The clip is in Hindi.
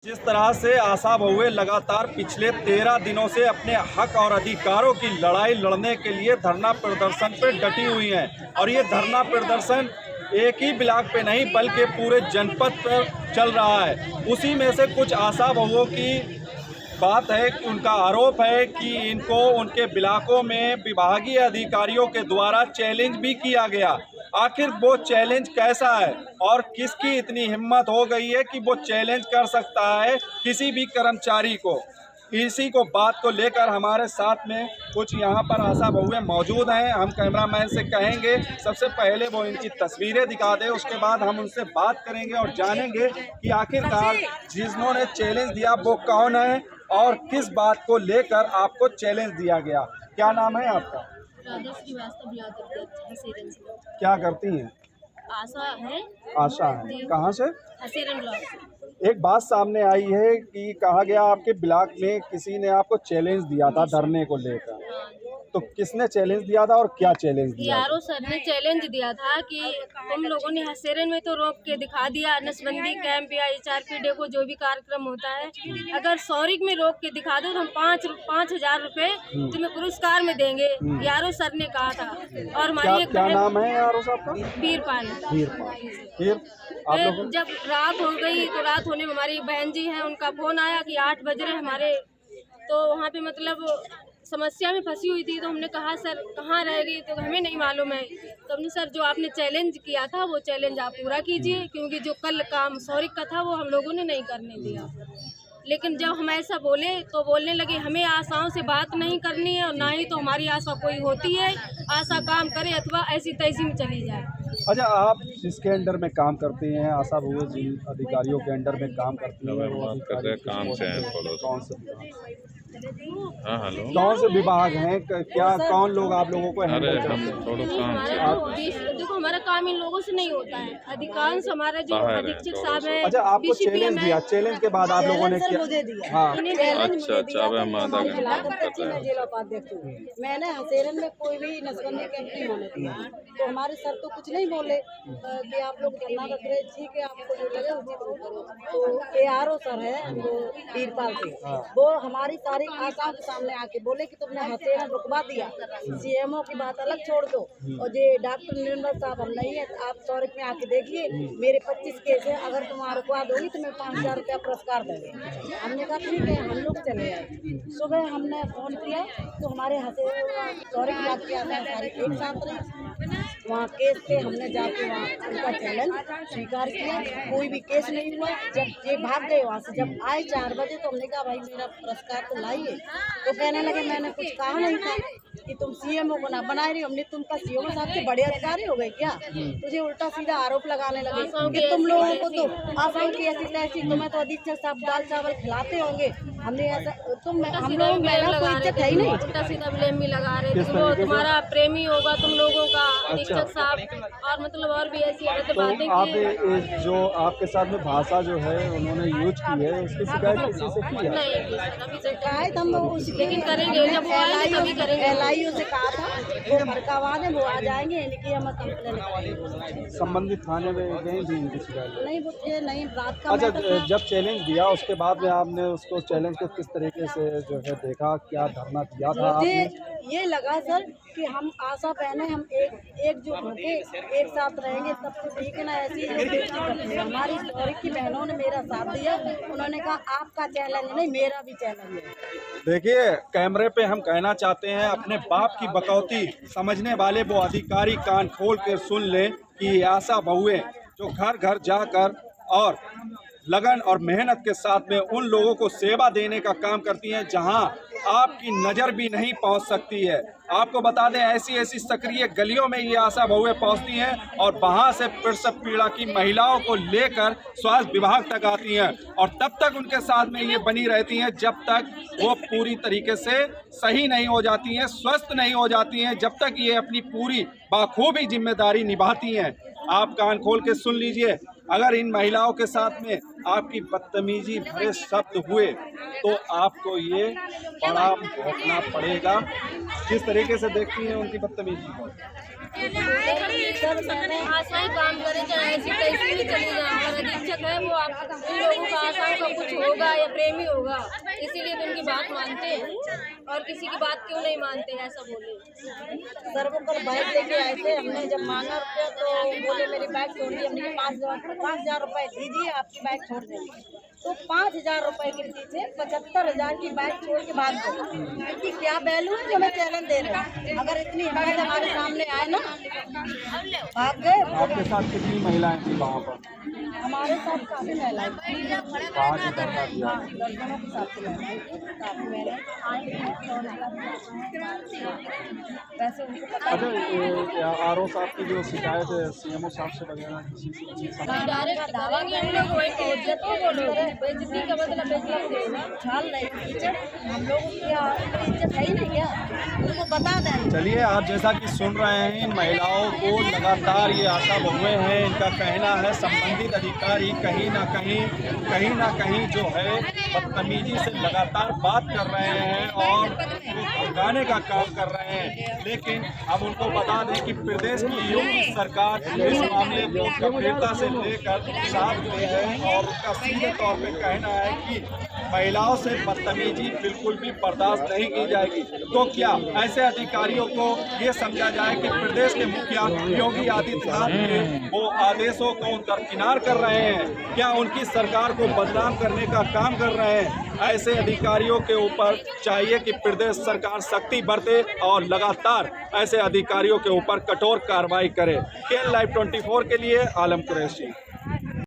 जिस तरह से आशा बहुएं लगातार पिछले 13 दिनों से अपने हक और अधिकारों की लड़ाई लड़ने के लिए धरना प्रदर्शन पर डटी हुई हैं और ये धरना प्रदर्शन एक ही ब्लॉक पे नहीं बल्कि पूरे जनपद पर चल रहा है। उसी में से कुछ आशा बहुओं की बात है कि उनका आरोप है कि इनको उनके ब्लॉकों में विभागीय अधिकारियों के द्वारा चैलेंज भी किया गया। आखिर वो चैलेंज कैसा है और किसकी इतनी हिम्मत हो गई है कि वो चैलेंज कर सकता है किसी भी कर्मचारी को। इसी को बात को लेकर हमारे साथ में कुछ यहाँ पर आशा बहुएं मौजूद हैं। हम कैमरामैन से कहेंगे सबसे पहले वो इनकी तस्वीरें दिखा दें, उसके बाद हम उनसे बात करेंगे और जानेंगे कि आखिरकार जिन्होंने चैलेंज दिया वो कौन है और किस बात को लेकर आपको चैलेंज दिया गया। क्या नाम है आपका? क्या करती हैं? आशा है। आशा है। कहाँ से? हसीरन ब्लॉक। एक बात सामने आई है कि कहा गया आपके ब्लॉक में किसी ने आपको चैलेंज दिया था धरने को लेकर, तो किसने चैलेंज दिया था और क्या चैलेंज दिया था? यारो सर ने चैलेंज दिया था कि तुम लोगों ने हसीरन में तो रोक के दिखा दिया, नसबंदी कैंप या HRPD को जो भी कार्यक्रम होता है, अगर सौरिक में रोक के दिखा दो तो हम 5,000 रुपए तुम्हें पुरस्कार में देंगे, यारो सर ने कहा था। और हमारी क्या नाम है यारो साहब का? वीरपाल। फिर आप लोग जब रात हो गई तो रात होने में हमारी बहन जी हैं, उनका फोन आया कि 8 बज रहे हमारे, तो वहाँ पे मतलब समस्या में फंसी हुई थी। तो हमने कहा सर कहाँ रह गई, तो हमें नहीं मालूम है। तो हमने सर जो आपने चैलेंज किया था वो चैलेंज आप पूरा कीजिए, क्योंकि जो कल काम सौरिक का था वो हम लोगों ने नहीं करने दिया। लेकिन जब हम ऐसा बोले तो बोलने लगे हमें आशाओं से बात नहीं करनी है और ना ही तो हमारी आशा कोई होती है, आशा काम करे अथवा ऐसी तैसी में चली जाए। अच्छा, आप जिसके अंडर में काम करते हैं, आशा बहुएं जिन अधिकारियों के अंडर में काम करती हैं, वो अधिकारी काम से हैं थोड़ा कौन से हाँ हेलो कौन से विभाग हैं? क्या कौन लोग आप लोगों को हैंडल अरे करते हम हैं? थोड़ा काम से देखो हमारा काम इन लोगों से नहीं होता है, अधिकांश हमारा जो बाहर है, अधीक्षक साहब है। अच्छा, आपको चैलेंज दिया, चैलेंज के बाद आप लोगों ने क्या? हाँ, अच्छा अब हम आधा घंटा मैंने हसीरन में कोई भी नसबंदी कैंप नहीं होने दिया, तो हमारे सर तो कुछ नहीं बोले कि आप लोग धरना रख रहे, ठीक है आपको जो लगे उचित वो करो। तो ARO सर है वो वीरपाल के, वो हमारी सारी आशाओं के सामने आके बोले कि तुमने हसीरन रुकवा दिया, CMO की बात अलग छोड़ दो, और ये डॉक्टर निर्मल साहब हम नहीं है, आप सौरिक में आके देखिए मेरे 25 केस है, अगर तुम रुकवा दोगी तो मैं 5,000 रुपया पुरस्कार देंगे। हमने कहा ठीक है, हम लोग चले आए। सुबह हमने फोन किया तो हमारे सौरिक बात किया था, सारी एक साथ रही वहाँ केस पे, हमने जाके वहाँ उनका चैलेंज स्वीकार किया, कोई भी केस नहीं हुआ। जब ये भाग गए वहाँ से, जब आए 4 बजे तो हमने कहा भाई मेरा पुरस्कार तो लाइए, तो कहने लगे मैंने कुछ कहा नहीं था कि तुम CMO को ना बना रही हो। हमने तुमका CMO साहब से बड़े अधिकारी हो गए क्या? तुझे उल्टा सीधा आरोप लगाने लगे कि तुम लोगों को तो आसान की ऐसी तैसी, तुम्हें तो अधीक्षक साहब दाल चावल खिलाते होंगे, हमने ऐसा तुम हम लोग महिला को इज्जत है ही नहीं। उल्टा सीधा ब्लेम भी लगा रहे थे, वो तुम्हारा प्रेमी होगा तुम लोगों का अधीक्षक साहब, और मतलब और भी ऐसी बातें आप की। जो आपके साथ में भाषा जो है उन्होंने यूज की है, उसकी शिकायत किसी से की है? नहीं की सर, अभी तक शिकायत हम लोग लेकिन करेंगे, जब वो आएंगे तभी करेंगे। LIO से कहा था वो फरकावाद है, वो आ जाएंगे, इनकी हम कंप्लेन करेंगे। संबंधित थाने में गए थी इनकी शिकायत? नहीं वो थे नहीं, रात का अच्छा, मैटर था। जब चैलेंज दिया उसके बाद में आपने उसको चैलेंज को किस तरीके से जो है देखा, क्या धरना दिया था मुझे आपने? ये लगा सर कि हम आशा बहने हम एकजुट होके एक साथ रहेंगे तब तो ठीक है ना, ऐसी हमारी सौरिक की बहनों ने मेरा साथ दिया, उन्होंने कहा आपका चैलेंज नहीं मेरा भी चैलेंज है। देखिए, कैमरे पे हम कहना चाहते हैं, अपने बाप की बकौती समझने वाले वो अधिकारी कान खोल कर सुन लें कि आशा बहुएं जो घर घर जाकर और लगन और मेहनत के साथ में उन लोगों को सेवा देने का काम करती हैं जहां आपकी नज़र भी नहीं पहुंच सकती है। आपको बता दें, ऐसी ऐसी सक्रिय गलियों में ये आशा बहुएं पहुंचती हैं और वहां से प्रसव पीड़ा की महिलाओं को लेकर स्वास्थ्य विभाग तक आती हैं और तब तक उनके साथ में ये बनी रहती हैं जब तक वो पूरी तरीके से सही नहीं हो जाती हैं, स्वस्थ नहीं हो जाती हैं, जब तक ये अपनी पूरी बाखूबी जिम्मेदारी निभाती हैं। आप कान खोल के सुन लीजिए, अगर इन महिलाओं के साथ में आपकी बदतमीजी भरे शब्द हुए तो आपको ये बड़ा भुगतना पड़ेगा। किस तरीके से देखती हैं उनकी बदतमीजी को? आशाएं काम करें, चाहे ऐसी कैसी भी चली जाए, और अधीक्षक है वो आप इन लोगों का आशाओं का कुछ होगा या प्रेमी होगा, इसीलिए तो उनकी बात मानते हैं। और किसी की बात क्यों नहीं मानते, ऐसा बोले। सर वो कल बाइक लेके आए थे, हमने जब मांगा रुपया तो बोले मेरी बाइक छोड़ दी। हमने 5,000 रुपए दीजिए, आपकी बाइक छोड़ देंगे। तो 5,000 रुपए के पीछे 75,000 की बाइक छोड़ के भाग गए। कि क्या वैल्यू है जो हमें चैलेंज दे रहे हैं? अगर इतनी हिम्मत हमारे सामने आए ना, भाग गए। आपके साथ कितनी महिलाएं थी वहाँ पर? हमारे साथ काफी महिलाएं थी। कहाँ से धरना दिया? दर्जनों के साथ महिलाएं थी, काफी महिलाएं आई हैं और वैसे उनको पता अच्छा, आरओ साहब की जो शिकायत है सीएमओ साहब से वगैरह किसी से डायरेक्ट दावाएंगे हम लोग, वही पहुँच जाते हैं। वो लोग बेइज्जती का बदला बेइज्जती देगा। उछाल रही टीचर, हम लोग की इज्जत है ही नहीं क्या? उनको बता दें। चलिए, आप जैसा कि सुन रहे हैं, इन महिलाओं को लगातार ये आशा बहुएं हैं, इनका कहना है संबंधित अधिकारी कहीं ना कहीं जो है बदतमीजी से लगातार बात कर रहे हैं और भगाने का काम कर रहे हैं। लेकिन अब उनको बता दें कि प्रदेश की योगी सरकार इस मामले को गंभीरता से लेकर साफ जो है, और उनका सीधे तौर पे कहना है कि महिलाओं से बदतमीजी बिल्कुल भी बर्दाश्त नहीं की जाएगी। तो क्या ऐसे अधिकारियों को ये समझा जाए कि प्रदेश के मुखिया योगी आदित्यनाथ के वो आदेशों को दरकिनार कर रहे हैं? क्या उनकी सरकार को बदनाम करने का काम कर रहे हैं? ऐसे अधिकारियों के ऊपर चाहिए कि प्रदेश सरकार सख्ती बरते और लगातार ऐसे अधिकारियों के ऊपर कठोर कार्रवाई करे। KN Live 24 के लिए आलम कुरैशी।